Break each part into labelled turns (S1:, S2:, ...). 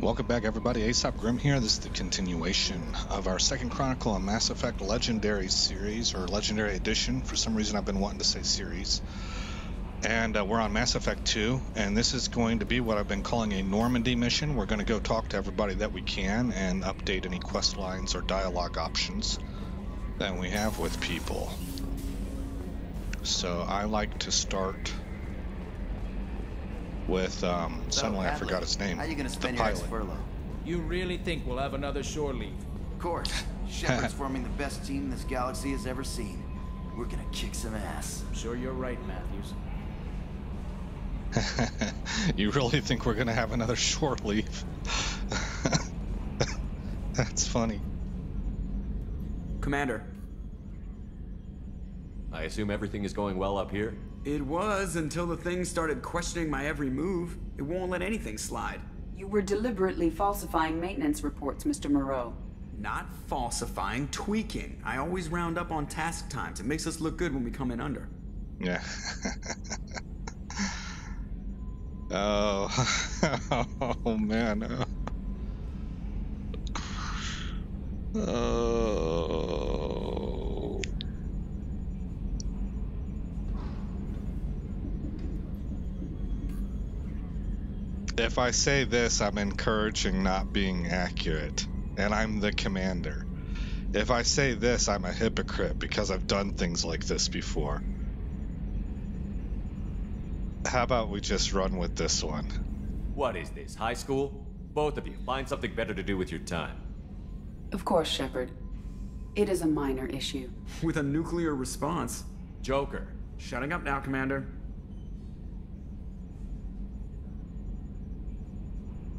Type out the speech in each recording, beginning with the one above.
S1: Welcome back, everybody. Aesop Grim here. This is the continuation of our second Chronicle on Mass Effect Legendary series, or Legendary Edition. For some reason, I've been wanting to say series. And we're on Mass Effect 2, and this is going to be what I've been calling a Normandy mission. We're going to go talk to everybody that we can and update any quest lines or dialogue options that we have with people. So I like to start with suddenly I forgot his name.
S2: How you gonna spend your next furlough?
S3: You really think we'll have another shore leave?
S2: Of course. Shepard's forming the best team this galaxy has ever seen. We're gonna kick some ass.
S3: I'm sure you're right, Matthews.
S1: You really think we're gonna have another shore leave? That's funny.
S4: Commander.
S5: I assume everything is going well up here?
S4: It was until the thing started questioning my every move. It won't let anything slide.
S6: You were deliberately falsifying maintenance reports, Mr. Moreau.
S4: Not falsifying, tweaking. I always round up on task times. It makes us look good when we come in under.
S1: Yeah. Oh man. Oh. If I say this, I'm encouraging not being accurate, and I'm the commander. If I say this, I'm a hypocrite because I've done things like this before. How about we just run with this one?
S5: What is this, high school? Both of you, find something better to do with your time.
S6: Of course, Shepard. It is a minor issue.
S4: With a nuclear response.
S5: Joker.
S4: Shutting up now, Commander.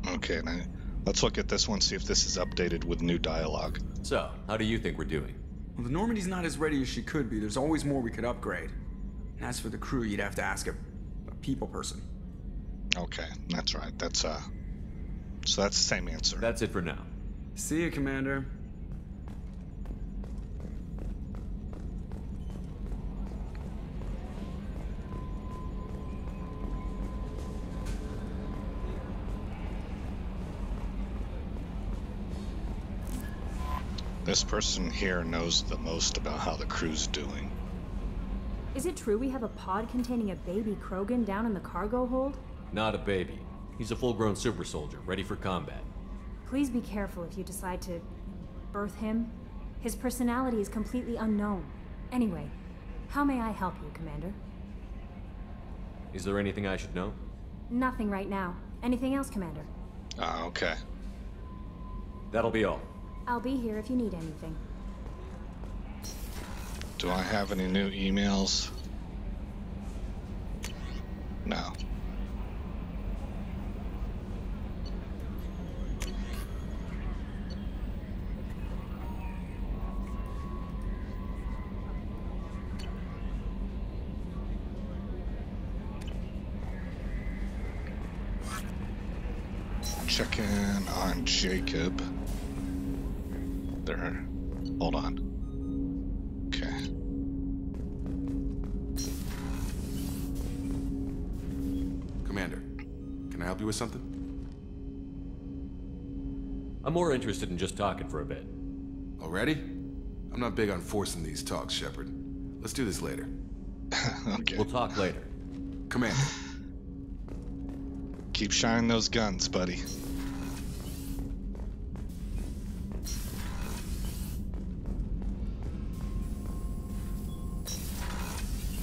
S1: Okay, now let's look at this one, see if this is updated with new dialogue.
S5: So, how do you think we're doing?
S4: Well, the Normandy's not as ready as she could be. There's always more we could upgrade. And as for the crew, you'd have to ask a people person.
S1: Okay, that's right. That's so that's the same answer.
S5: That's it for now.
S4: See you, Commander.
S1: This person here knows the most about how the crew's doing.
S7: Is it true we have a pod containing a baby Krogan down in the cargo hold?
S5: Not a baby. He's a full-grown super soldier, ready for combat.
S7: Please be careful if you decide to birth him. His personality is completely unknown. Anyway, how may I help you, Commander?
S5: Is there anything I should know?
S7: Nothing right now. Anything else, Commander?
S1: Okay.
S5: That'll be all.
S7: I'll be here if you need anything.
S1: Do I have any new emails? No. Check in on Jacob. There. Hold on. Okay.
S8: Commander, can I help you with something?
S5: I'm more interested in just talking for a bit.
S8: Already? I'm not big on forcing these talks, Shepard. Let's do this later.
S1: Okay.
S5: We'll talk later.
S8: Commander.
S1: Keep shining those guns, buddy.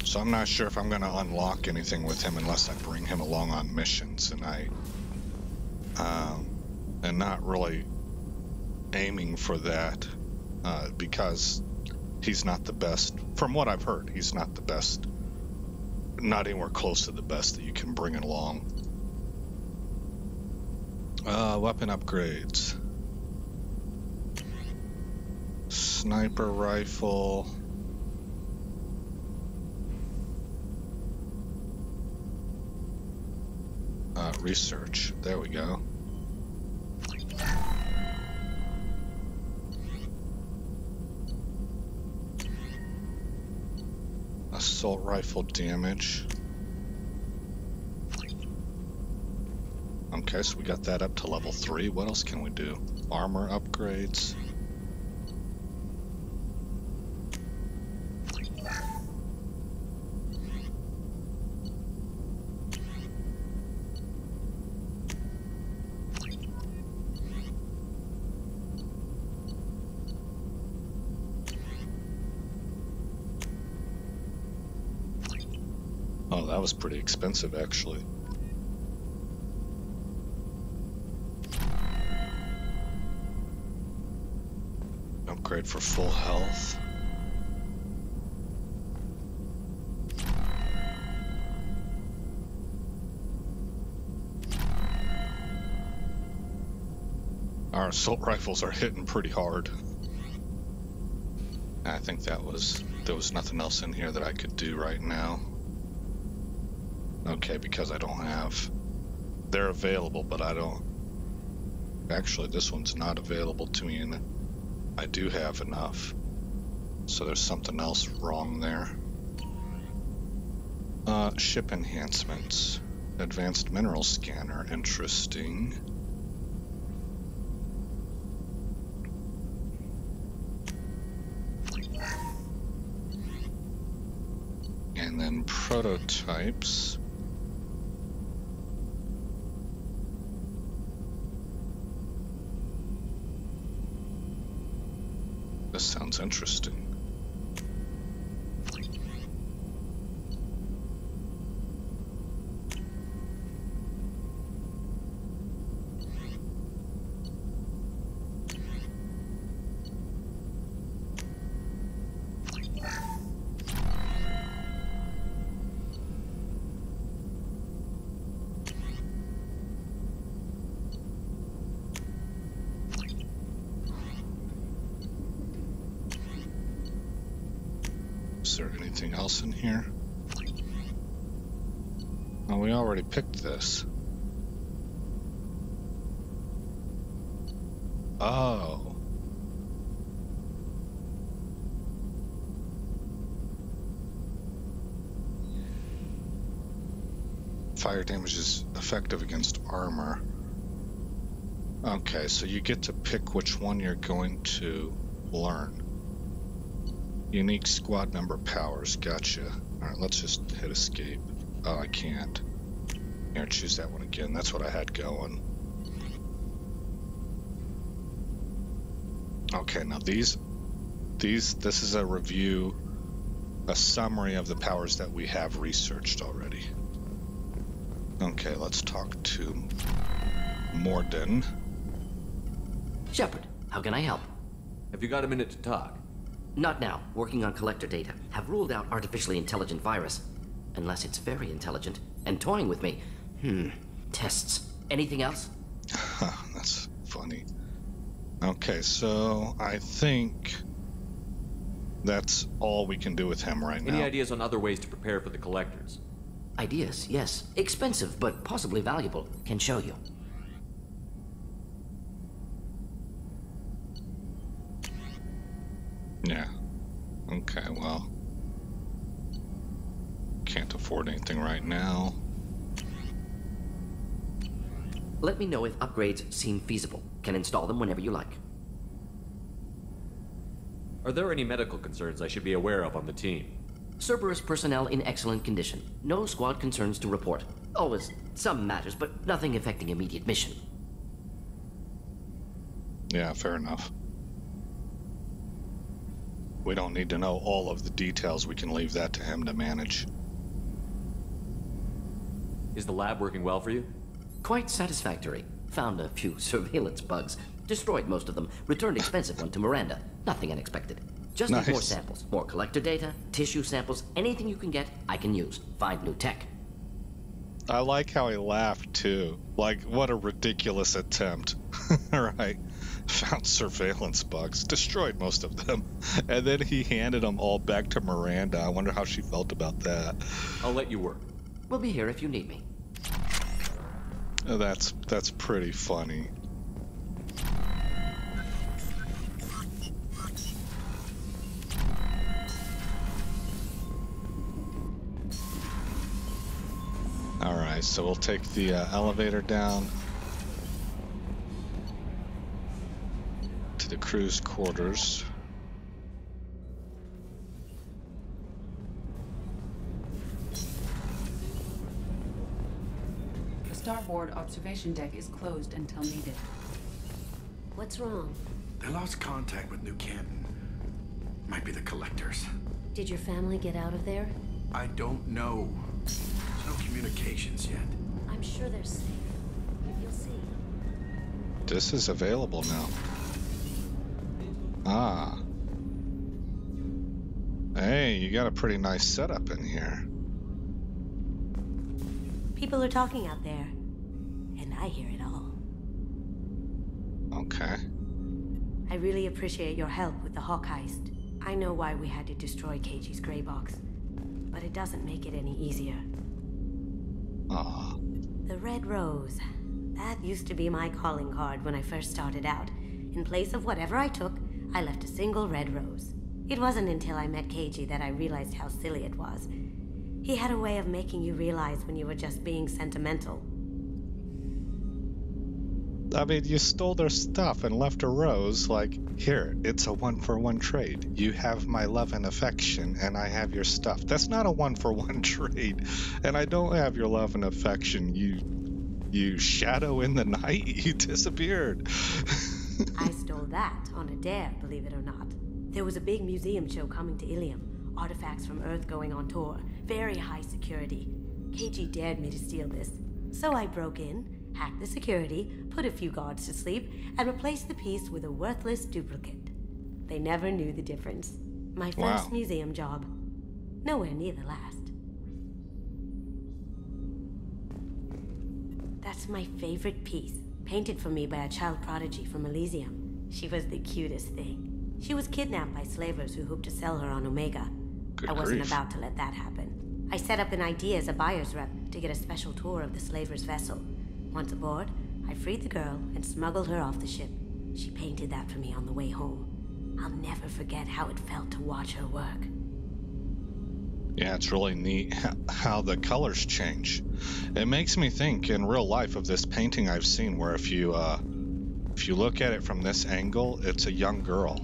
S1: So I'm not sure if I'm going to unlock anything with him unless I bring him along on missions, and and not really aiming for that because he's not the best. From what I've heard, he's not the best. Not anywhere close to the best that you can bring along. Weapon upgrades. Sniper rifle. Research. There we go. Assault rifle damage. Okay, so we got that up to level 3. What else can we do? Armor upgrades. Oh, that was pretty expensive, actually. Upgrade for full health. Our assault rifles are hitting pretty hard. I think there was nothing else in here that I could do right now. Okay, because I don't have... They're available, but I don't... Actually, this one's not available to me, and I do have enough. So there's something else wrong there. Ship enhancements. Advanced mineral scanner. Interesting. And then prototypes. This sounds interesting. Is there anything else in here? Oh, we already picked this. Oh. Fire damage is effective against armor. Okay, so you get to pick which one you're going to learn. Unique squad member powers, gotcha. Alright, let's just hit escape. Oh, I can't. Here, choose that one again. That's what I had going. Okay, now this is a review, a summary of the powers that we have researched already. Okay, let's talk to Mordin.
S9: Shepard, how can I help?
S5: Have you got a minute to talk?
S9: Not now. Working on collector data. Have ruled out artificially intelligent virus. Unless it's very intelligent. And toying with me. Tests. Anything else?
S1: That's funny. Okay, so I think that's all we can do with him right now.
S5: Any ideas on other ways to prepare for the collectors?
S9: Ideas, yes. Expensive, but possibly valuable. Can show you.
S1: Yeah. Okay, well. Can't afford anything right now.
S9: Let me know if upgrades seem feasible. Can install them whenever you like.
S5: Are there any medical concerns I should be aware of on the team?
S9: Cerberus personnel in excellent condition. No squad concerns to report. Always some matters, but nothing affecting immediate mission.
S1: Yeah, fair enough. We don't need to know all of the details. We can leave that to him to manage.
S5: Is the lab working well for you?
S9: Quite satisfactory. Found a few surveillance bugs. Destroyed most of them. Returned expensive one to Miranda. Nothing unexpected. Just need more samples. More collector data, tissue samples, anything you can get, I can use. Find new tech.
S1: I like how he laughed, too. Like, what a ridiculous attempt. Right. Found surveillance bugs. Destroyed most of them. And then he handed them all back to Miranda. I wonder how she felt about that.
S5: I'll let you work.
S9: We'll be here if you need me.
S1: That's pretty funny. Nice, so we'll take the elevator down to the crew's quarters.
S6: The starboard observation deck is closed until needed.
S10: What's wrong?
S11: They lost contact with New Canton. Might be the collectors.
S10: Did your family get out of there?
S11: I don't know. There's no communications yet.
S10: I'm sure they're safe. You'll see.
S1: This is available now. Ah. Hey, you got a pretty nice setup in here.
S10: People are talking out there, and I hear it all.
S1: Okay.
S10: I really appreciate your help with the Hawk heist. I know why we had to destroy Keiji's gray box, but it doesn't make it any easier.
S1: Ah.
S10: The Red Rose. That used to be my calling card when I first started out. In place of whatever I took, I left a single red rose. It wasn't until I met Keiji that I realized how silly it was. He had a way of making you realize when you were just being sentimental.
S1: I mean, you stole their stuff and left a rose. Like, here, it's a 1-for-1 trade. You have my love and affection, and I have your stuff. That's not a 1-for-1 trade. And I don't have your love and affection. You shadow in the night. You disappeared.
S10: I stole that on a dare, believe it or not. There was a big museum show coming to Ilium. Artifacts from Earth going on tour. Very high security. Keiji dared me to steal this. So I broke in, hacked the security, put a few guards to sleep, and replaced the piece with a worthless duplicate. They never knew the difference. My first museum job. Nowhere near the last. That's my favorite piece, painted for me by a child prodigy from Elysium. She was the cutest thing. She was kidnapped by slavers who hoped to sell her on Omega. I wasn't about to let that happen. I set up an idea as a buyer's rep to get a special tour of the slaver's vessel. Once aboard, I freed the girl and smuggled her off the ship. She painted that for me on the way home. I'll never forget how it felt to watch her work.
S1: Yeah, it's really neat how the colors change. It makes me think in real life of this painting I've seen where if you look at it from this angle, it's a young girl,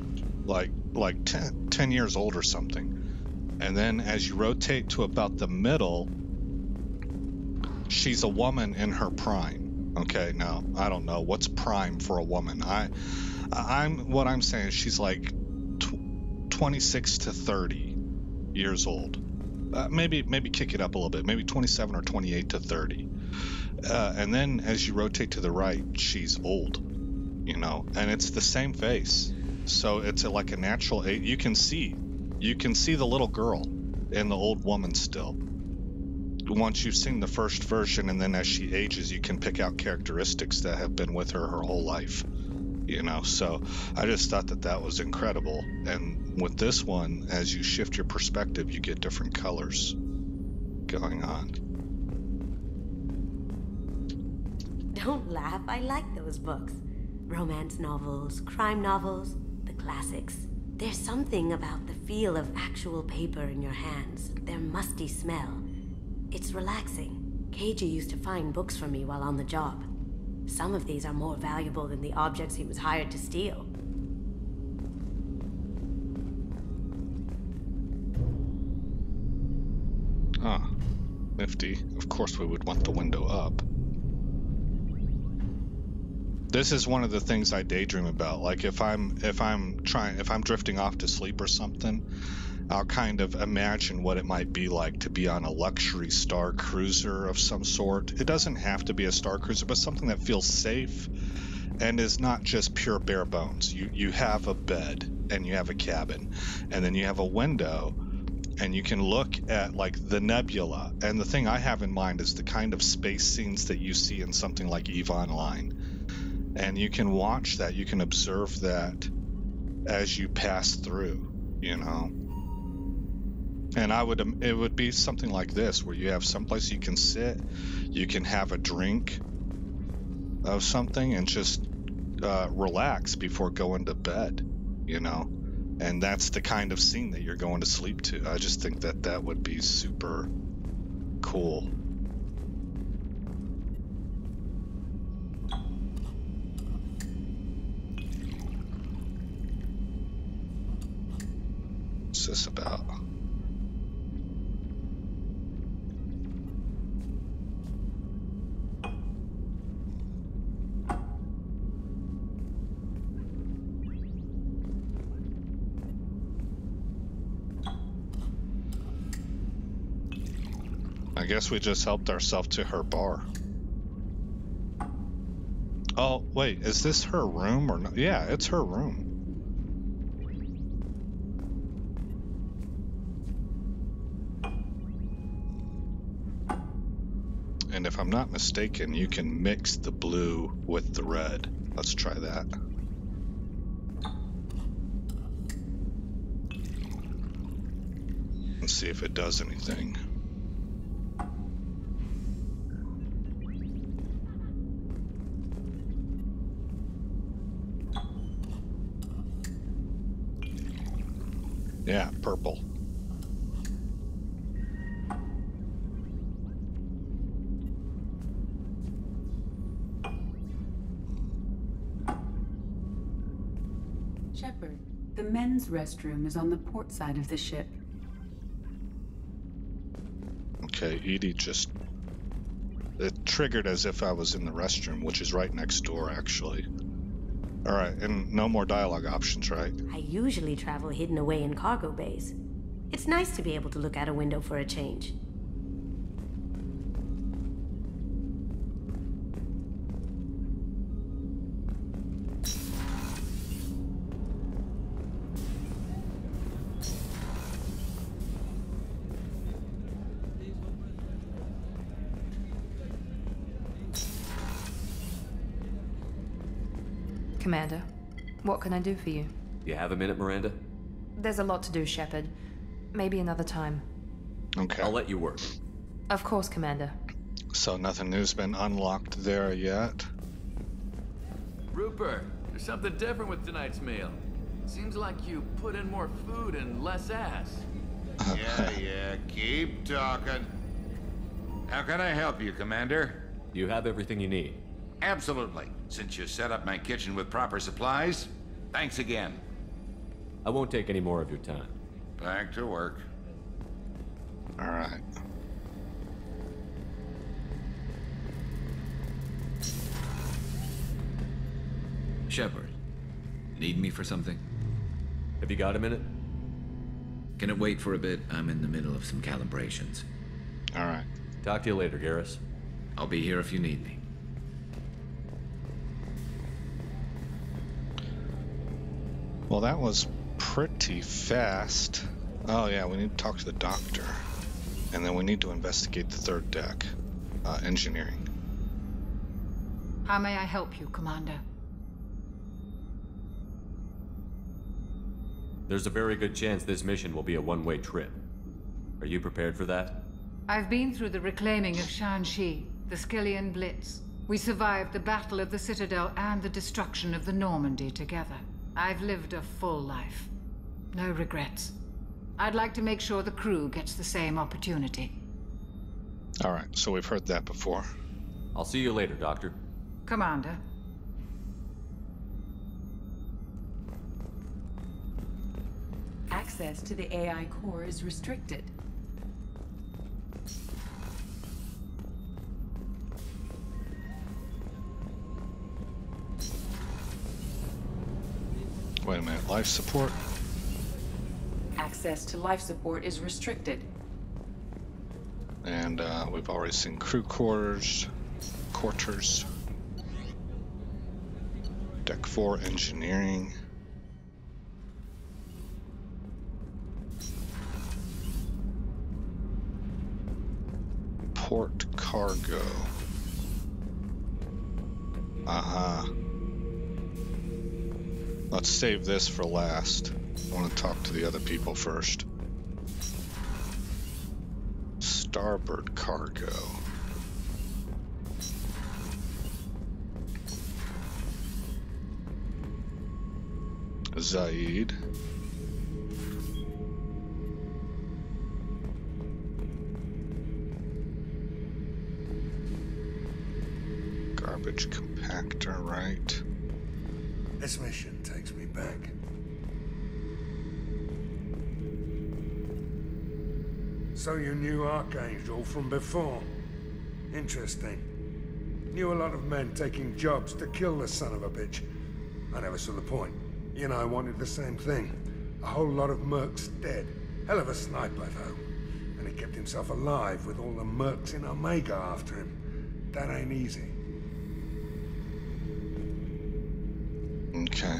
S1: like 10 years old or something. And then as you rotate to about the middle, she's a woman in her prime. Okay, now I don't know what's prime for a woman. What I'm saying is she's like 26 to 30 years old. Maybe kick it up a little bit, maybe 27 or 28 to 30. And then as you rotate to the right, she's old, you know, and it's the same face. So it's like a natural, you can see the little girl and the old woman still. Once you've seen the first version, and then as she ages, you can pick out characteristics that have been with her whole life, you know. So I just thought that was incredible. And with this one, as you shift your perspective, you get different colors going on.
S10: Don't laugh, I like those books. Romance novels, crime novels, the classics. There's something about the feel of actual paper in your hands, their musty smell. It's relaxing. Keiji used to find books for me while on the job. Some of these are more valuable than the objects he was hired to steal.
S1: Ah, nifty. Of course we would want the window up. This is one of the things I daydream about. Like if I'm drifting off to sleep or something, I'll kind of imagine what it might be like to be on a luxury star cruiser of some sort. It doesn't have to be a star cruiser, but something that feels safe and is not just pure bare bones. You have a bed and you have a cabin, and then you have a window, and you can look at like the nebula. And the thing I have in mind is the kind of space scenes that you see in something like EVE Online. And you can watch that, you can observe that as you pass through, you know. And it would be something like this, where you have someplace you can sit, you can have a drink of something and just relax before going to bed, you know. And that's the kind of scene that you're going to sleep to. I just think that would be super cool. What's this about? I guess we just helped ourselves to her bar. Oh, wait, is this her room or not? Yeah, it's her room. And if I'm not mistaken, you can mix the blue with the red. Let's try that. And see if it does anything. Yeah, purple.
S6: Shepard, the men's restroom is on the port side of the ship.
S1: Okay, Edie just... It triggered as if I was in the restroom, which is right next door, actually. Alright, and no more dialogue options, right?
S10: I usually travel hidden away in cargo bays. It's nice to be able to look out a window for a change.
S12: Commander, what can I do for you?
S5: You have a minute, Miranda?
S12: There's a lot to do, Shepard. Maybe another time.
S1: Okay.
S5: I'll let you work.
S12: Of course, Commander.
S1: So nothing new's been unlocked there yet.
S13: Rupert, there's something different with tonight's meal. Seems like you put in more food and less ass.
S14: Yeah, keep talking. How can I help you, Commander?
S5: You have everything you need.
S14: Absolutely. Since you set up my kitchen with proper supplies, thanks again.
S5: I won't take any more of your time.
S14: Back to work.
S1: All right.
S15: Shepard, need me for something?
S5: Have you got a minute?
S15: Can it wait for a bit? I'm in the middle of some calibrations.
S1: All right.
S5: Talk to you later, Garrus.
S15: I'll be here if you need me.
S1: Well, that was pretty fast. Oh yeah, we need to talk to the doctor. And then we need to investigate the third deck. Engineering.
S16: How may I help you, Commander?
S5: There's a very good chance this mission will be a one-way trip. Are you prepared for that?
S16: I've been through the reclaiming of Shanxi, the Skillian Blitz. We survived the Battle of the Citadel and the destruction of the Normandy together. I've lived a full life. No regrets. I'd like to make sure the crew gets the same opportunity.
S1: All right, so we've heard that before.
S5: I'll see you later, Doctor.
S16: Commander.
S6: Access to the AI core is restricted.
S1: Wait a minute, life support?
S6: Access to life support is restricted.
S1: And we've already seen crew quarters. Deck 4 engineering. Port cargo. Let's save this for last. I want to talk to the other people first. Starboard cargo. Zaid. Garbage compactor, right?
S11: This mission takes me back.
S17: So you knew Archangel from before? Interesting. Knew a lot of men taking jobs to kill the son of a bitch. I never saw the point. You know, I wanted the same thing. A whole lot of mercs dead. Hell of a sniper, though. And he kept himself alive with all the mercs in Omega after him. That ain't easy.
S1: Okay.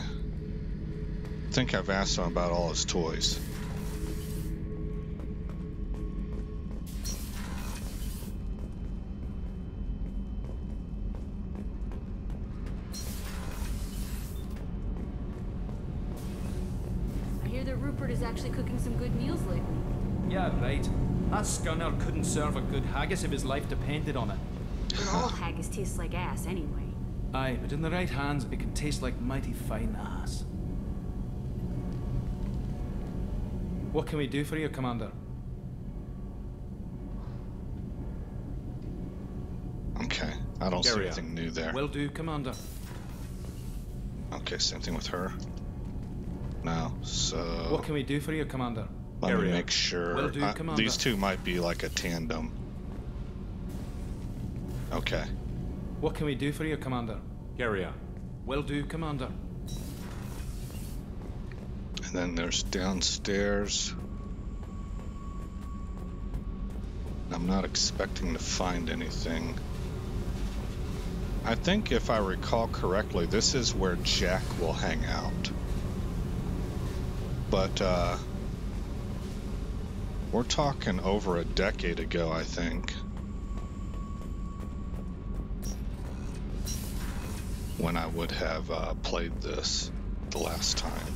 S1: I think I've asked him about all his toys.
S18: I hear that Rupert is actually cooking some good meals lately.
S3: Yeah, right. That scunner couldn't serve a good haggis if his life depended on it.
S18: But all haggis tastes like ass anyway.
S3: Aye, but in the right hands, it can taste like mighty fine ass. What can we do for you, Commander?
S1: Okay, I don't see anything new there.
S3: Will do, Commander.
S1: Okay, same thing with her. No, so...
S3: What can we do for you, Commander?
S1: Let me make sure.
S3: Will do, Commander.
S1: These two might be like a tandem. Okay.
S3: What can we do for you, Commander?
S5: Carry on.
S3: Will do, Commander.
S1: And then there's downstairs. I'm not expecting to find anything. I think if I recall correctly, this is where Jack will hang out. But, we're talking over a decade ago, I think. When I would have played this the last time.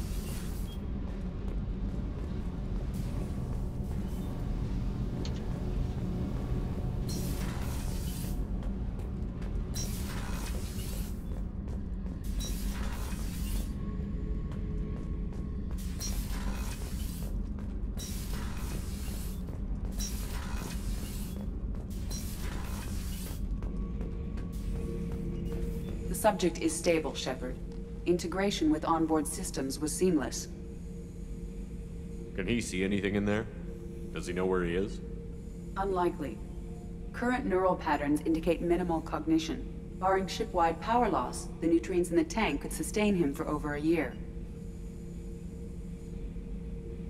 S6: The subject is stable, Shepard. Integration with onboard systems was seamless.
S5: Can he see anything in there? Does he know where he is?
S6: Unlikely. Current neural patterns indicate minimal cognition. Barring ship-wide power loss, the nutrients in the tank could sustain him for over a year.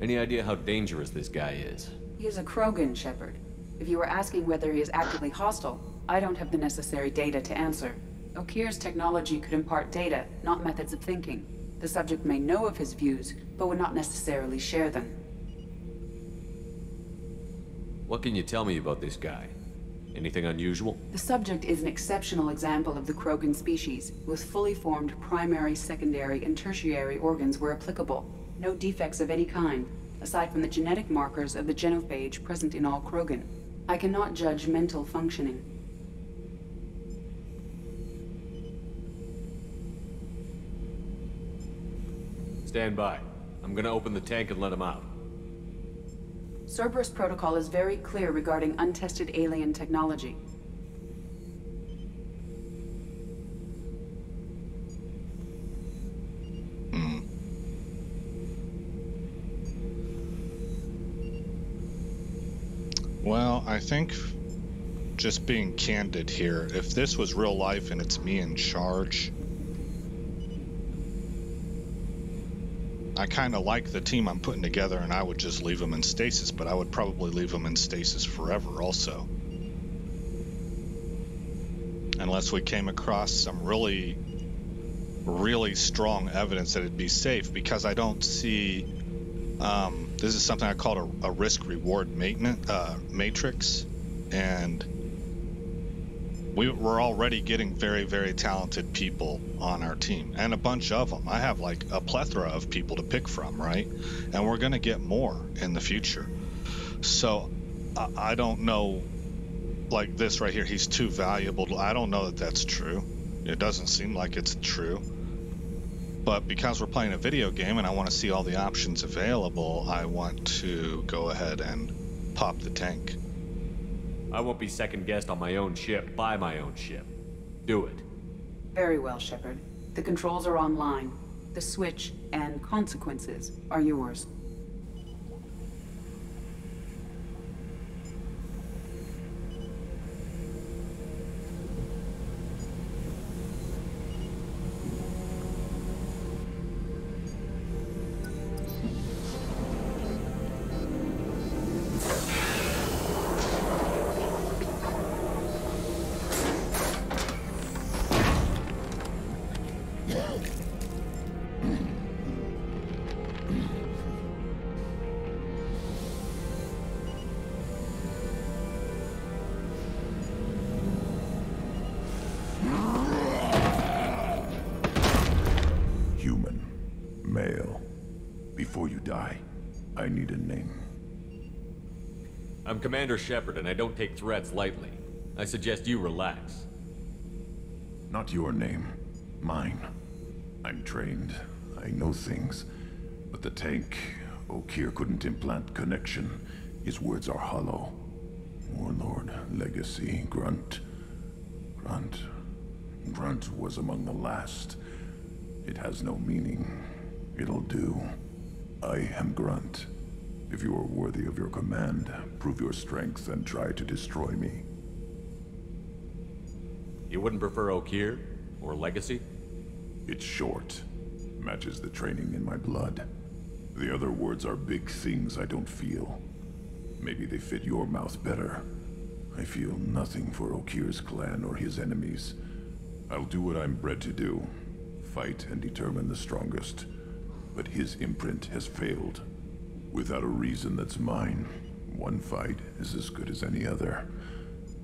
S5: Any idea how dangerous this guy is?
S6: He is a Krogan, Shepard. If you were asking whether he is actively hostile, I don't have the necessary data to answer. Okeer's technology could impart data, not methods of thinking. The subject may know of his views, but would not necessarily share them.
S5: What can you tell me about this guy? Anything unusual?
S6: The subject is an exceptional example of the Krogan species, with fully formed primary, secondary, and tertiary organs where applicable. No defects of any kind, aside from the genetic markers of the genophage present in all Krogan. I cannot judge mental functioning.
S5: Stand by. I'm gonna open the tank and let him out.
S6: Cerberus protocol is very clear regarding untested alien technology.
S1: Well, I think, just being candid here, if this was real life and it's me in charge, I kind of like the team I'm putting together, and I would just leave them in stasis, but I would probably leave them in stasis forever also. Unless we came across some really, really strong evidence that it'd be safe, because I don't see... this is something I call a risk-reward matrix, and we're already getting very, very talented people on our team, and a bunch of them. I have like a plethora of people to pick from, right? And we're going to get more in the future. So I don't know, like this right here, he's too valuable. I don't know that that's true. It doesn't seem like it's true. But because we're playing a video game and I want to see all the options available, I want to go ahead and pop the tank.
S5: I won't be second-guessed on my own ship, by my own ship. Do it.
S6: Very well, Shepard. The controls are online. The switch and consequences are yours.
S5: I'm Commander Shepard, and I don't take threats lightly. I suggest you relax.
S19: Not your name. Mine. I'm trained. I know things. But the tank, Okeer couldn't implant connection. His words are hollow. Warlord, Legacy, Grunt. Grunt was among the last. It has no meaning. It'll do. I am Grunt. If you are worthy of your command, prove your strength and try to destroy me.
S5: You wouldn't prefer Okeer? Or Legacy?
S19: It's short. Matches the training in my blood. The other words are big things I don't feel. Maybe they fit your mouth better. I feel nothing for Okeer's clan or his enemies. I'll do what I'm bred to do. Fight and determine the strongest. But his imprint has failed. Without a reason that's mine, one fight is as good as any other.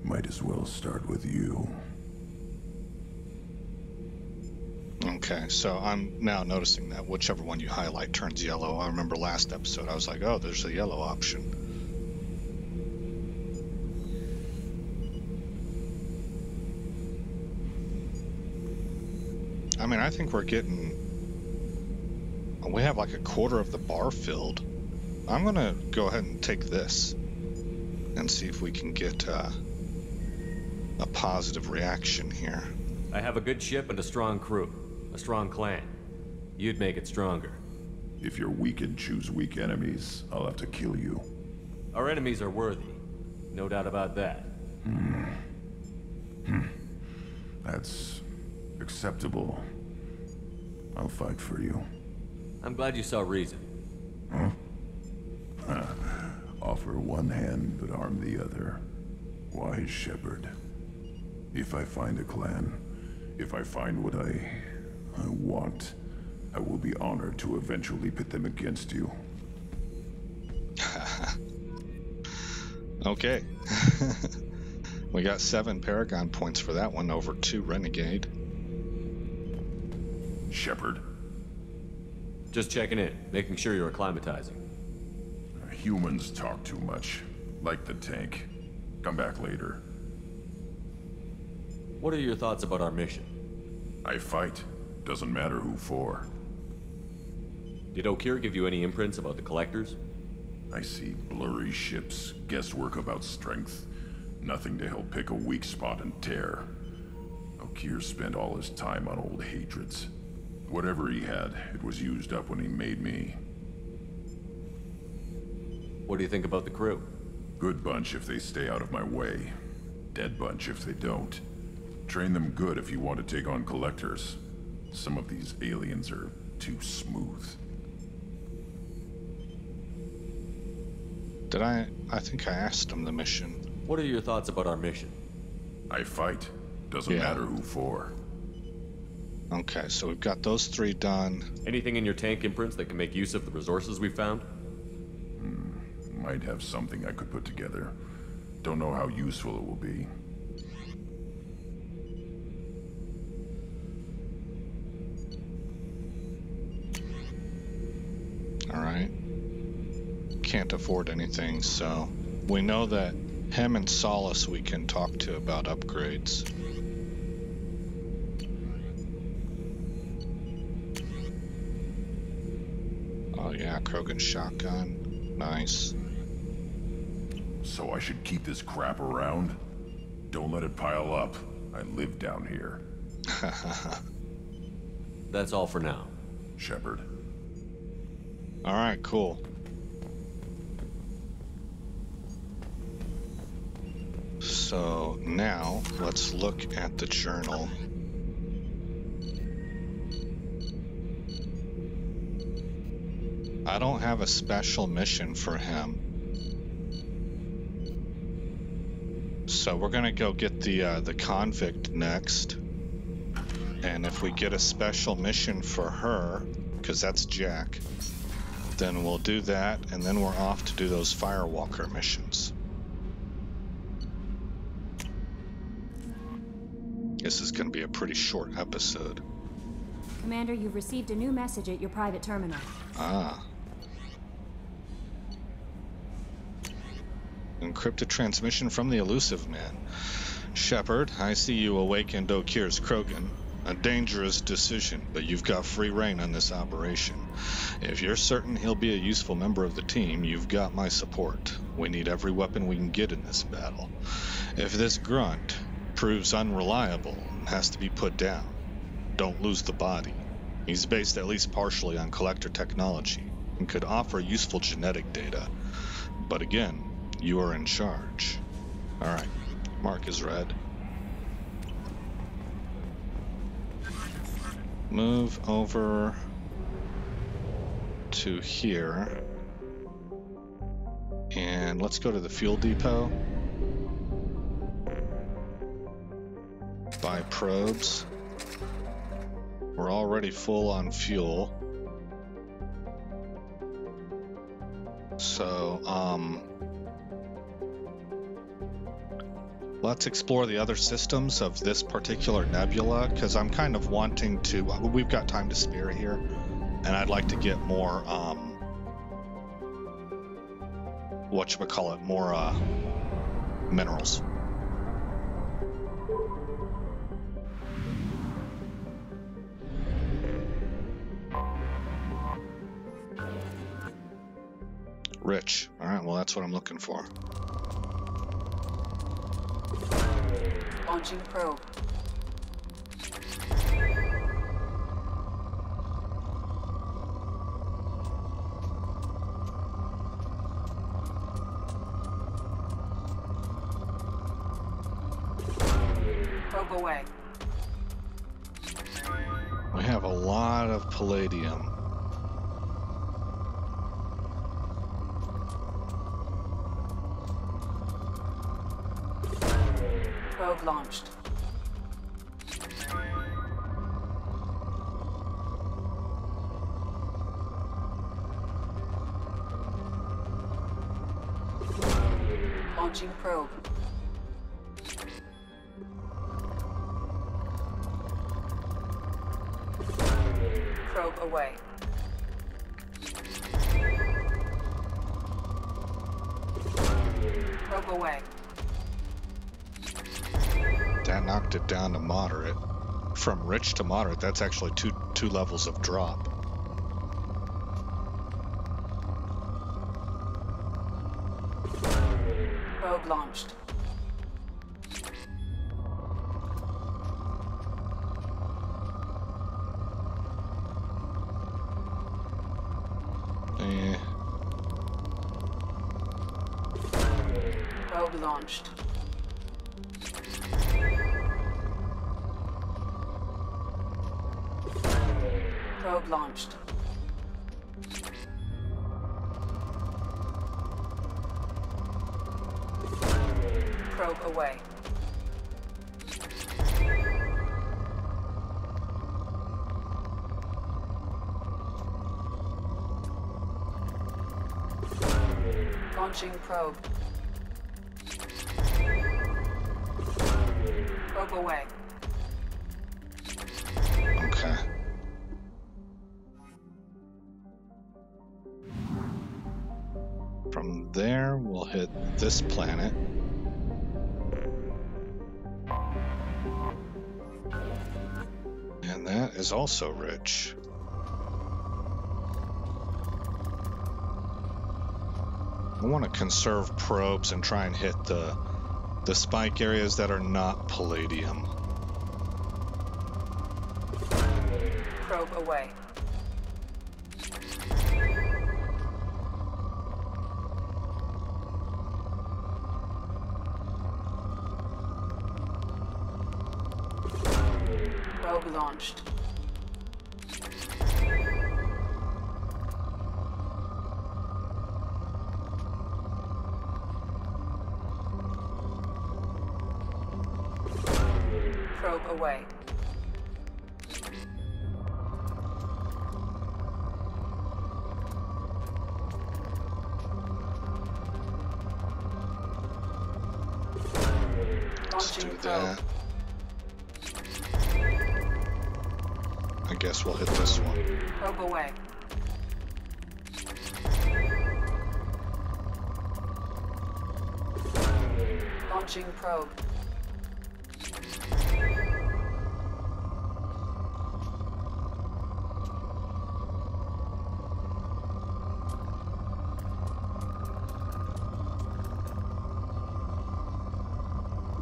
S19: Might as well start with you.
S1: Okay, so I'm now noticing that whichever one you highlight turns yellow. I remember last episode I was like, oh, there's a yellow option. I mean, I think we're getting... We have like a quarter of the bar filled. I'm gonna go ahead and take this and see if we can get a positive reaction here.
S5: I have a good ship and a strong crew. A strong clan. You'd make it stronger.
S19: If you're weak and choose weak enemies, I'll have to kill you.
S5: Our enemies are worthy. No doubt about that.
S19: That's acceptable. I'll fight for you.
S5: I'm glad you saw reason.
S19: Huh? Offer one hand, but arm the other. Wise Shepard. If I find a clan, if I find what I want, I will be honored to eventually pit them against you.
S1: Okay. We got 7 Paragon points for that one over 2 Renegade.
S19: Shepard.
S5: Just checking in, making sure you're acclimatizing.
S19: Humans talk too much. Like the tank. Come back later.
S5: What are your thoughts about our mission?
S19: I fight. Doesn't matter who for.
S5: Did Okeer give you any imprints about the Collectors?
S19: I see blurry ships, guesswork about strength. Nothing to help pick a weak spot and tear. Okeer spent all his time on old hatreds. Whatever he had, it was used up when he made me.
S5: What do you think about the crew?
S19: Good bunch if they stay out of my way. Dead bunch if they don't. Train them good if you want to take on Collectors. Some of these aliens are too smooth.
S1: I think I asked him the mission.
S5: What are your thoughts about our mission?
S19: I fight. Doesn't matter who for.
S1: Okay, so we've got those 3 done.
S5: Anything in your tank imprints that can make use of the resources we found?
S19: Might have something I could put together. Don't know how useful it will be.
S1: Alright. Can't afford anything, so we know that him and Solace we can talk to about upgrades. Oh yeah, Krogan shotgun. Nice.
S19: So I should keep this crap around? Don't let it pile up. I live down here.
S5: That's all for now.
S19: Shepard.
S1: Alright, cool. So now let's look at the journal. I don't have a special mission for him. So we're gonna go get the convict next. And if we get a special mission for her, because that's Jack, then we'll do that, and then we're off to do those Firewalker missions. This is going to be a pretty short episode.
S7: Commander, you've received a new message at your private terminal.
S1: Ah. Encrypted transmission from the Illusive Man. Shepard, I see you awakened Okeer's Krogan. A dangerous decision, but you've got free reign on this operation. If you're certain he'll be a useful member of the team, you've got my support. We need every weapon we can get in this battle. If this grunt proves unreliable and has to be put down, don't lose the body. He's based at least partially on collector technology and could offer useful genetic data. But again, you are in charge. Alright, mark is read. Move over to here. And let's go to the fuel depot. Buy probes. We're already full on fuel. So, let's explore the other systems of this particular nebula, because I'm kind of wanting to, we've got time to spare here, and I'd like to get more, whatchamacallit, more, minerals. Rich. Alright, well that's what I'm looking for.
S6: Launching probe. Probe away.
S1: We have a lot of palladium.
S6: Probe launched. Launching probe. Probe away. Probe away.
S1: That knocked it down to moderate. From rich to moderate, that's actually two levels of drop.
S6: Probe launched. Probe launched. Probe launched. Probe away. Launching probe. Probe away.
S1: Okay. From there, we'll hit this planet. And that is also rich. I want to conserve probes and try and hit the spike areas that are not palladium.
S6: Probe away. Probe launched. Probe away.
S1: Let's do that. I guess we'll hit this one.
S6: Probe away. Launching probe.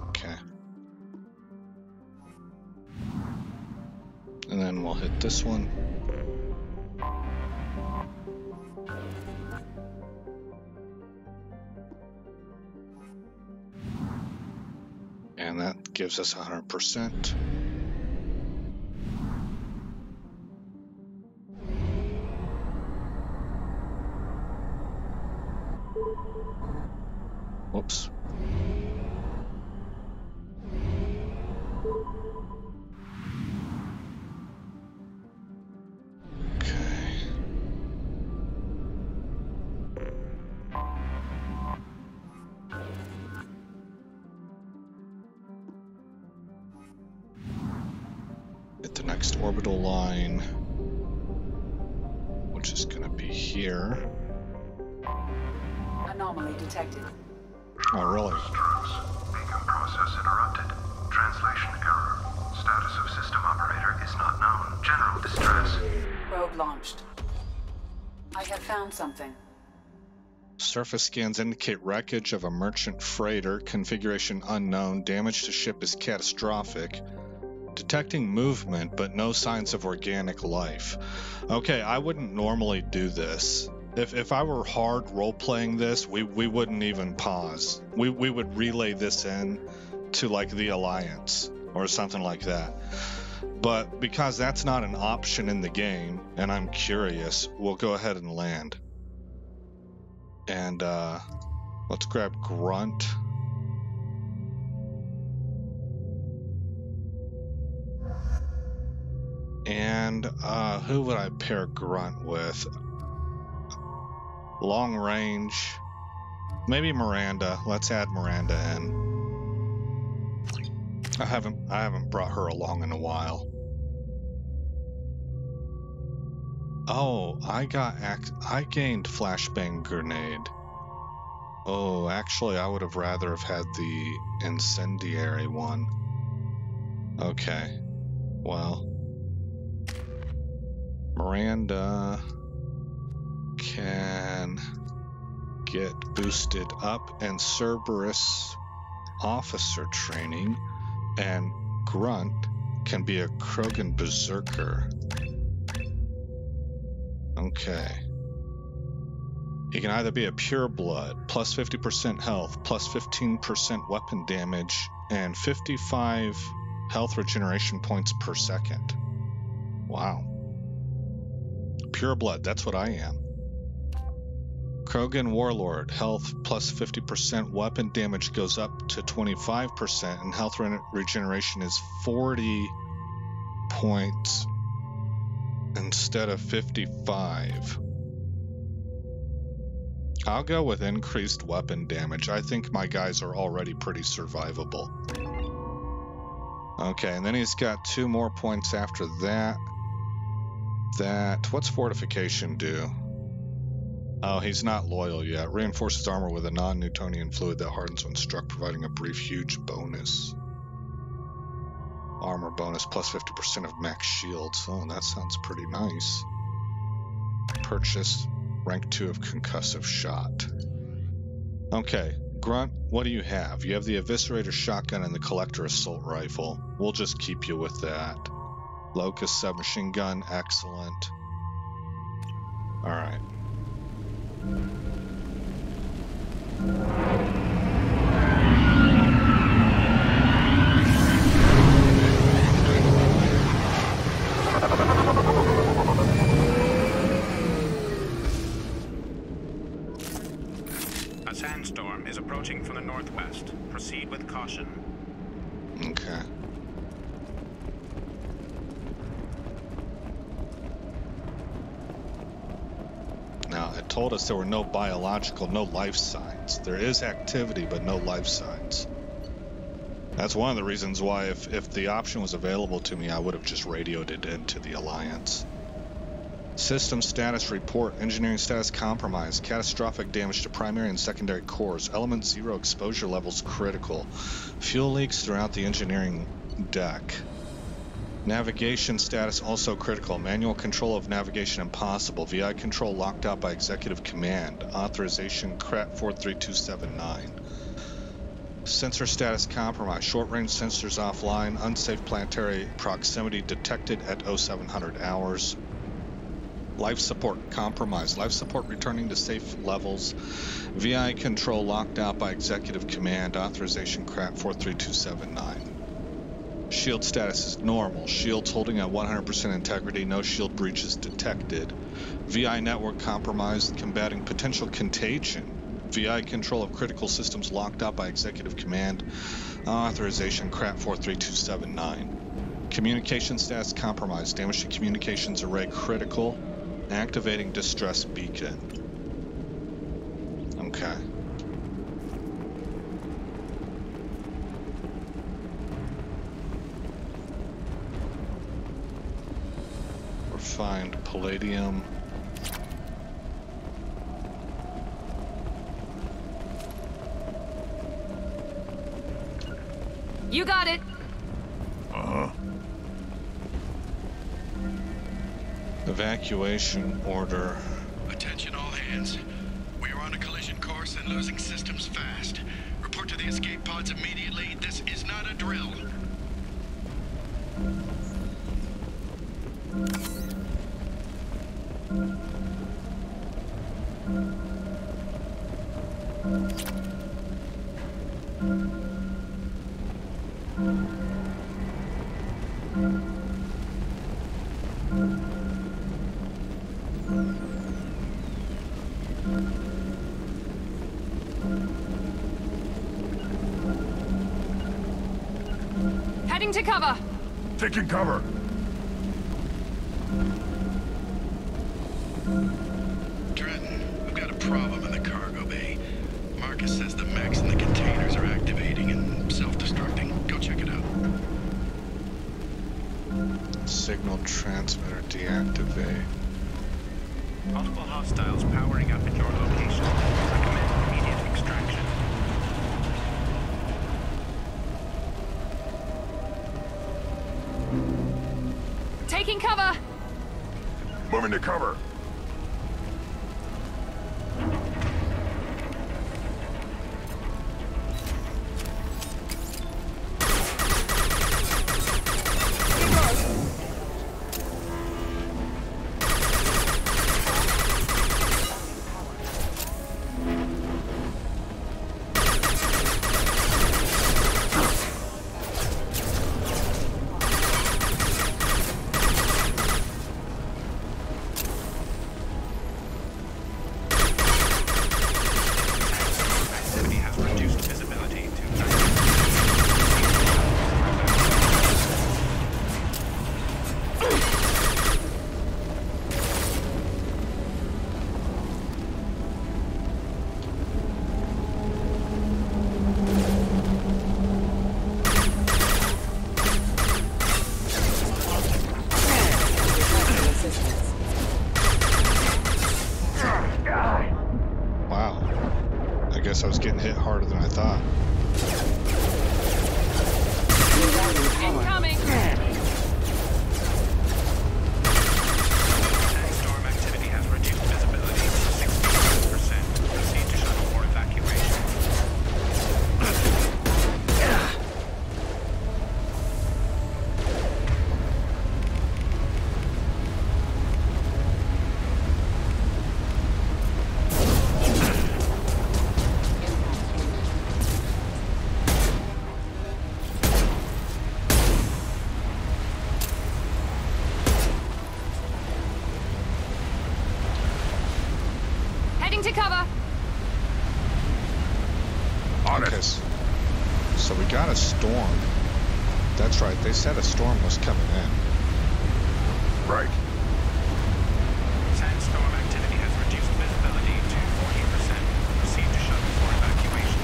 S1: Okay. And then we'll hit this one. And that gives us 100%. Whoops. Hit the next orbital line, which is going to be here.
S6: Anomaly detected.
S1: Oh, really?
S20: Beacon process interrupted. Translation error. Status of system operator is not known. General distress.
S6: Probe launched. I have found something.
S1: Surface scans indicate wreckage of a merchant freighter. Configuration unknown. Damage to ship is catastrophic. Detecting movement, but no signs of organic life. Okay, I wouldn't normally do this. If I were hard role-playing this, we wouldn't even pause. We would relay this in to, like, the Alliance or something like that. But because that's not an option in the game, and I'm curious, we'll go ahead and land. And, let's grab Grunt. And who would I pair Grunt with? Long range. Maybe Miranda. Let's add Miranda in. I haven't brought her along in a while. Oh, I gained flashbang grenade. Oh, actually I would have rather have had the incendiary one. Okay. Well, Miranda can get boosted up in Cerberus officer training, and Grunt can be a Krogan berserker. Okay. He can either be a pureblood, plus 50% health, plus 15% weapon damage, and 55 health regeneration points per second. Wow. Pureblood, that's what I am. Krogan Warlord, health plus 50%, weapon damage goes up to 25%, and health regeneration is 40 points instead of 55. I'll go with increased weapon damage. I think my guys are already pretty survivable. Okay, and then he's got 2 more points after that. What's fortification do? Oh, he's not loyal yet. Reinforces armor with a non-Newtonian fluid that hardens when struck, providing a brief huge bonus. Armor bonus plus 50% of max shields. Oh, that sounds pretty nice. Purchase rank 2 of concussive shot. Okay, Grunt, what do you have? You have the Eviscerator shotgun and the Collector assault rifle. We'll just keep you with that. Locust submachine gun, excellent. Alright.
S21: A sandstorm is approaching from the northwest. Proceed with caution.
S1: Okay. Now, it told us there were no biological, no life signs. There is activity, but no life signs. That's one of the reasons why if the option was available to me, I would have just radioed it into the Alliance. System status report. Engineering status compromised. Catastrophic damage to primary and secondary cores. Element 0 exposure levels critical. Fuel leaks throughout the engineering deck. Navigation status also critical. Manual control of navigation impossible. VI control locked out by executive command. Authorization CRAT 43279. Sensor status compromised. Short-range sensors offline. Unsafe planetary proximity detected at 0700 hours. Life support compromised. Life support returning to safe levels. VI control locked out by executive command. Authorization CRAT 43279. Shield status is normal. Shields holding at 100% integrity. No shield breaches detected. VI network compromised. Combating potential contagion. VI control of critical systems locked out by executive command. Authorization CRAT 43279. Communication status compromised. Damage to communications array critical. Activating distress beacon. Okay. Refined palladium.
S18: You got it.
S1: Evacuation order.
S11: Attention all hands. We are on a collision course and losing systems fast. Report to the escape pods immediately. This is not a drill.
S18: Heading to cover.
S19: Taking cover.
S11: Trenton, I've got a problem in the cargo bay. Marcus says the mechs in the containers are activating and self-destructing. Go check it out.
S1: Signal transmitter deactivate.
S21: Multiple hostiles powering up at your location. Recommend immediate extraction.
S18: Taking cover.
S19: Moving to cover.
S1: I was getting hit harder than I thought.
S18: Incoming!
S21: Storm activity has reduced visibility to 60%. Proceed to shuttle for evacuation.
S18: To cover.
S1: On it. So we got a storm. That's right. They said a storm was coming in.
S19: Right.
S21: Sandstorm activity has reduced visibility to 40%. Proceed to shuttle for evacuation.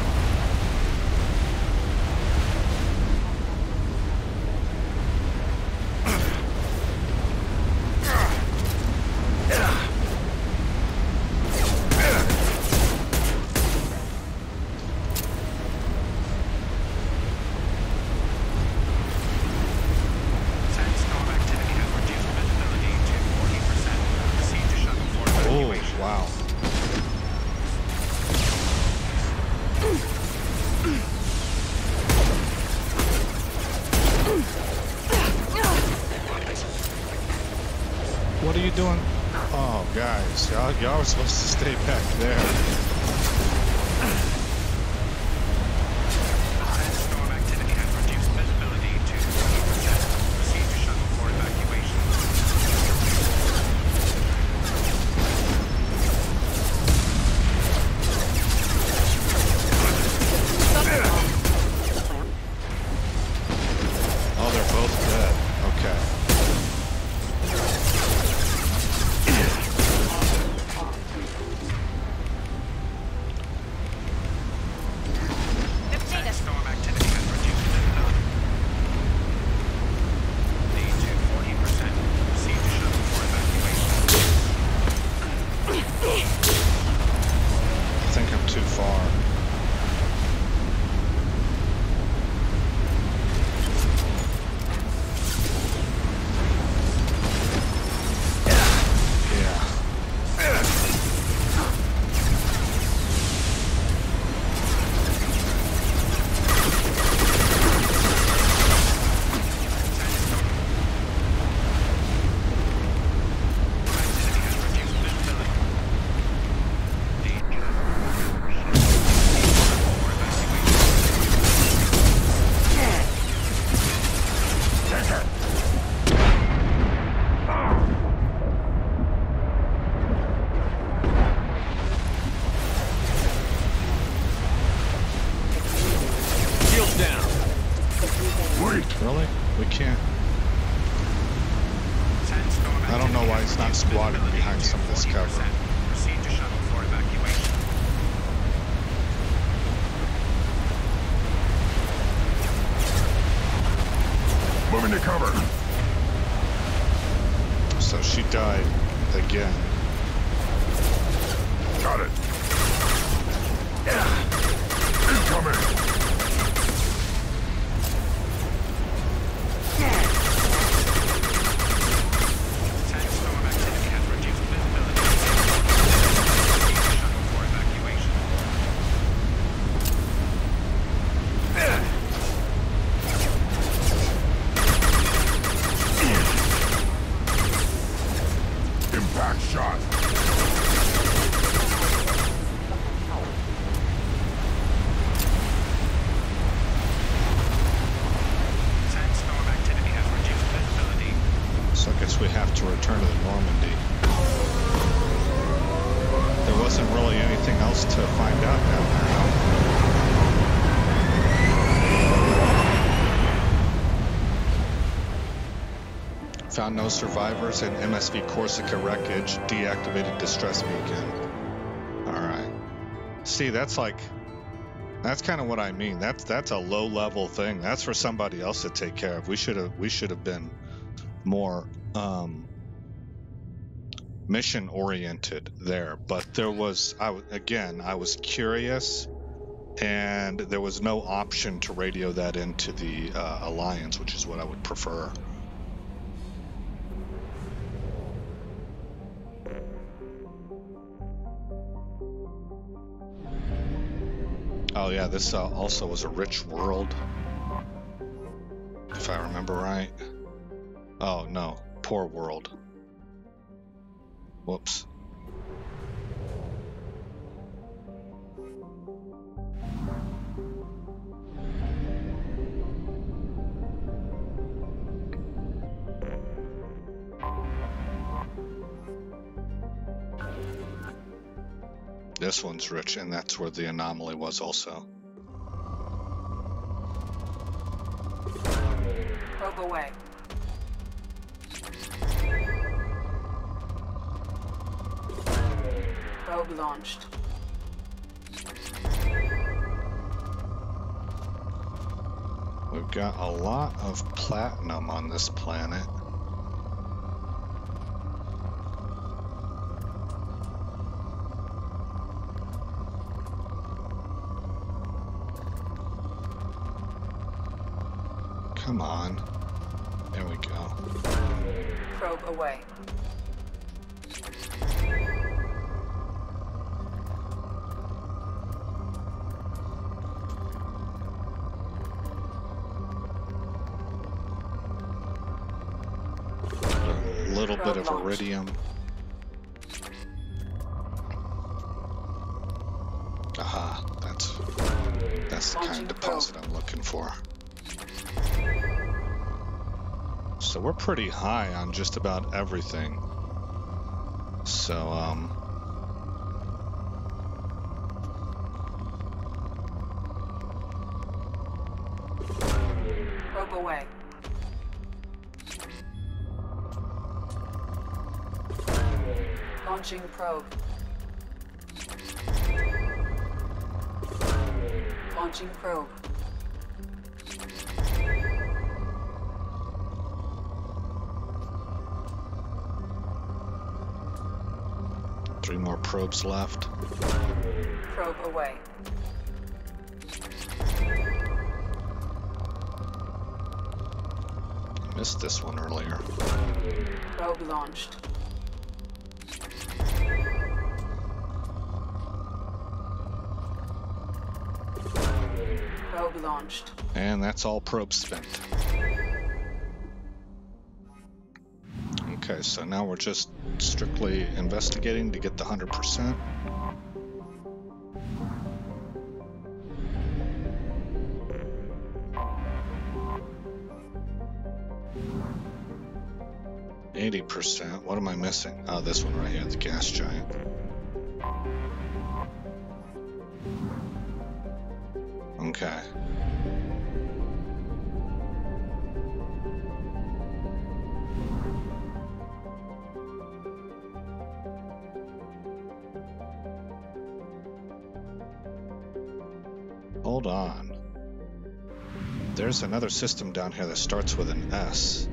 S1: doing? Oh, guys, y'all were supposed to stay back there.
S21: Sandstorm activity has reduced visibility to 20%. Proceed to shuttle for evacuation.
S1: Oh, they're both dead. Okay.
S21: Sandstorm activity has reduced visibility. Lead to 40%. Proceed to shuttle for evacuation.
S1: I think I'm too far. Really? We can't. I don't know why it's not squatting behind some of this cover.
S21: Proceed to shuttle for evacuation.
S19: Moving to cover.
S1: So she died again.
S19: Got it. Incoming.
S21: Sandstorm activity has reduced visibility. Proceed to shuttle for evacuation.
S19: Impact shot.
S21: Sandstorm activity has reduced visibility.
S1: So I guess we have to return to the Normandy. There wasn't really anything else to find out down there, huh? Found no survivors in MSV Corsica wreckage. Deactivated distress beacon. Alright. See, that's kind of what I mean. That's a low level thing. That's for somebody else to take care of. We should have been more mission oriented there. But there was I was curious, and there was no option to radio that into the Alliance, which is what I would prefer. Oh yeah, this also was a rich world, if I remember right. Oh no, poor world. Whoops. This one's rich, and that's where the anomaly was also.
S6: Probe away. Probe launched.
S1: We've got a lot of platinum on this planet. Come on. There we go.
S6: Probe away.
S1: A little little bit of iridium. Aha, that's the kind of deposit I'm looking for. So we're pretty high on just about everything. So,
S6: Probe away. Launching probe. Launching probe.
S1: Three more probes left.
S6: Probe away.
S1: Missed this one earlier.
S6: Probe launched. Probe launched.
S1: And that's all probe spent. Okay, so now we're just strictly investigating to get the 100%. %. What am I missing? Oh, this one right here, the gas giant. Okay. Hold on. There's another system down here that starts with an S.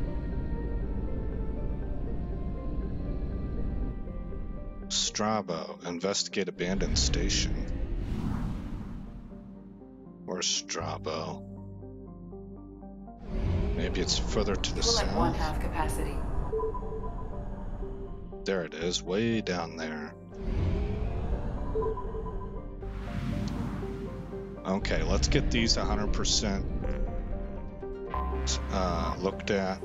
S1: Strabo, investigate abandoned station. Where's Strabo? Maybe it's further to the south.
S6: At 1/2 capacity.
S1: There it is, way down there. Okay, let's get these 100% looked at.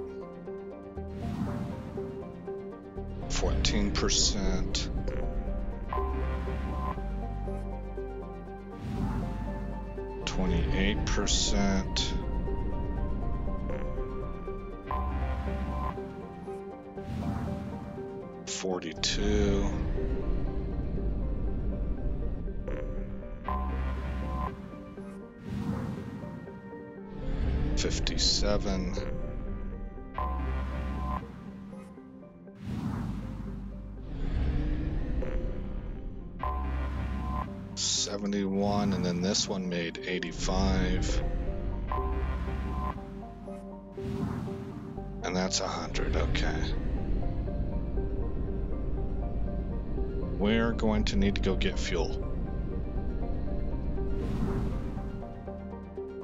S1: 14%. 28%. 42. 57. 71, and then this one made 85. And that's 100, okay. We're going to need to go get fuel.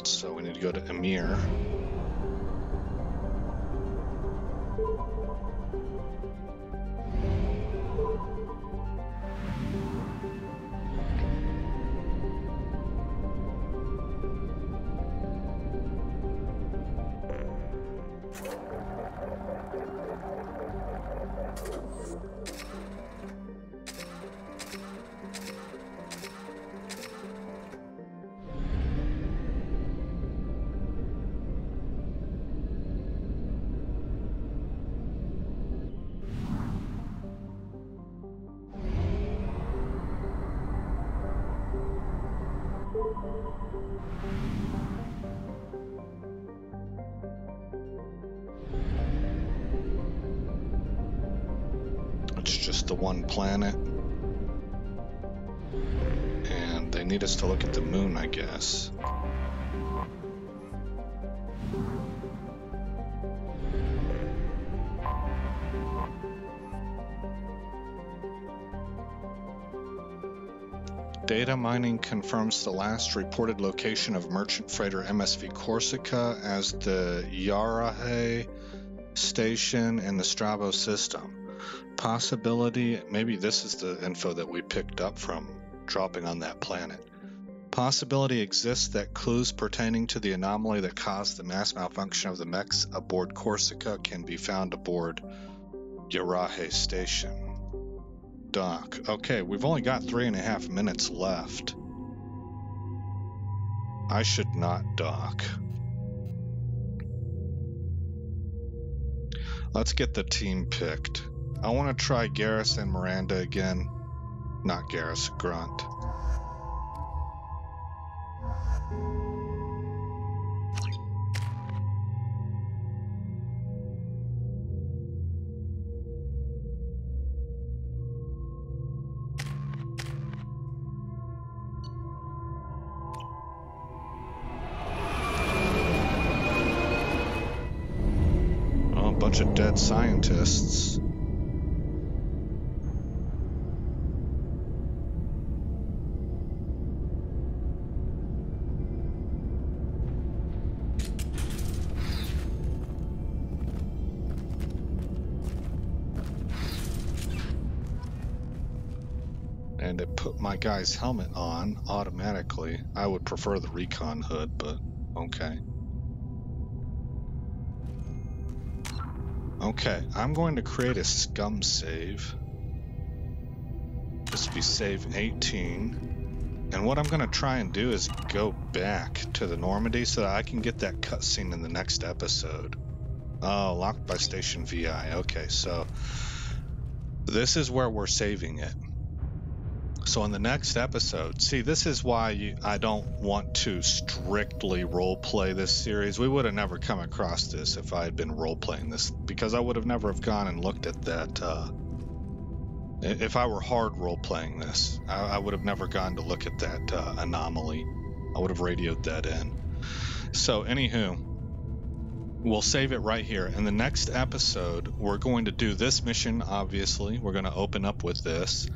S1: So we need to go to Emir. It's just the one planet. And they need us to look at the moon, I guess. Data mining confirms the last reported location of merchant freighter MSV Corsica as the Yarahe station in the Strabo system. Possibility, maybe this is the info that we picked up from dropping on that planet. Possibility exists that clues pertaining to the anomaly that caused the mass malfunction of the mechs aboard Corsica can be found aboard Yarahe Station. Dock. Okay, we've only got 3.5 minutes left. I should not dock. Let's get the team picked. I want to try Garrus and Miranda again. Not Garrus, Grunt. Bunch of dead scientists. And it put my guy's helmet on automatically. I would prefer the recon hood, but okay. Okay, I'm going to create a scum save. This will be save 18. And what I'm going to try and do is go back to the Normandy so that I can get that cutscene in the next episode. Oh, locked by Station VI. Okay, so this is where we're saving it. So in the next episode, see, this is why I don't want to strictly roleplay this series. We would have never come across this if I had been roleplaying this, because I would have never have gone and looked at that. If I were hard roleplaying this, I would have never gone to look at that anomaly. I would have radioed that in. So anywho, we'll save it right here. In the next episode, we're going to do this mission, obviously. We're going to open up with this.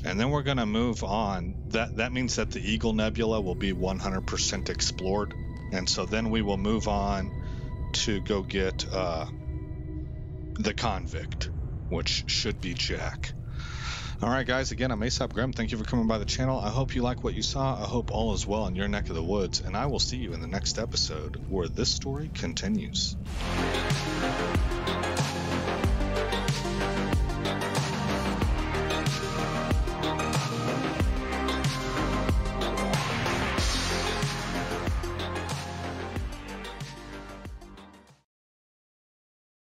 S1: And then we're going to move on. That means that the Eagle Nebula will be 100% explored. And so then we will move on to go get the convict, which should be Jack. All right, guys, again, I'm Aesop Grimm. Thank you for coming by the channel. I hope you like what you saw. I hope all is well in your neck of the woods. And I will see you in the next episode where this story continues.